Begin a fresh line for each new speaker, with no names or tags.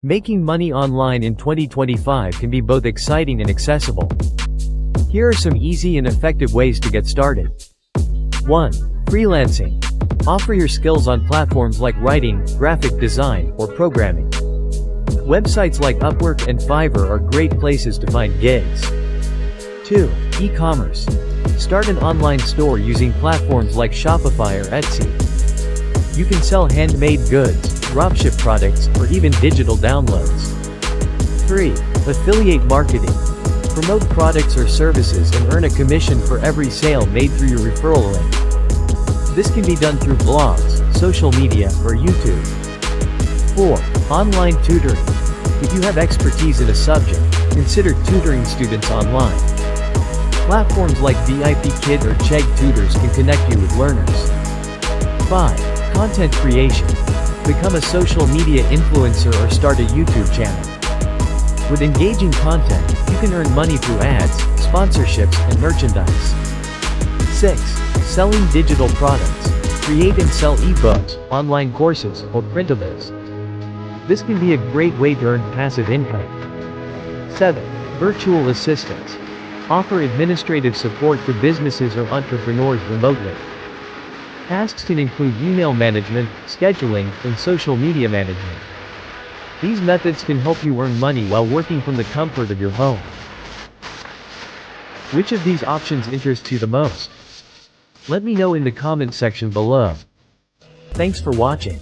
Making money online in 2025 can be both exciting and accessible. Here are some easy and effective ways to get started. 1. Freelancing. Offer your skills on platforms like writing, graphic design, or programming. Websites like Upwork and Fiverr are great places to find gigs. 2. E-commerce. Start an online store using platforms like Shopify or Etsy. You can sell handmade goods, dropship products, or even digital downloads. 3. Affiliate marketing. Promote products or services and earn a commission for every sale made through your referral link. This can be done through blogs, social media, or YouTube. 4. Online tutoring. If you have expertise in a subject, consider tutoring students online. Platforms like VIPKid or Chegg Tutors can connect you with learners. 5. Content creation. Become a social media influencer or start a YouTube channel. With engaging content, you can earn money through ads, sponsorships, and merchandise. 6. Selling digital products. Create and sell ebooks, online courses, or printables. This can be a great way to earn passive income. 7. Virtual assistants. Offer administrative support for businesses or entrepreneurs remotely. Tasks can include email management, scheduling, and social media management. These methods can help you earn money while working from the comfort of your home. Which of these options interests you the most? Let me know in the comment section below. Thanks for watching.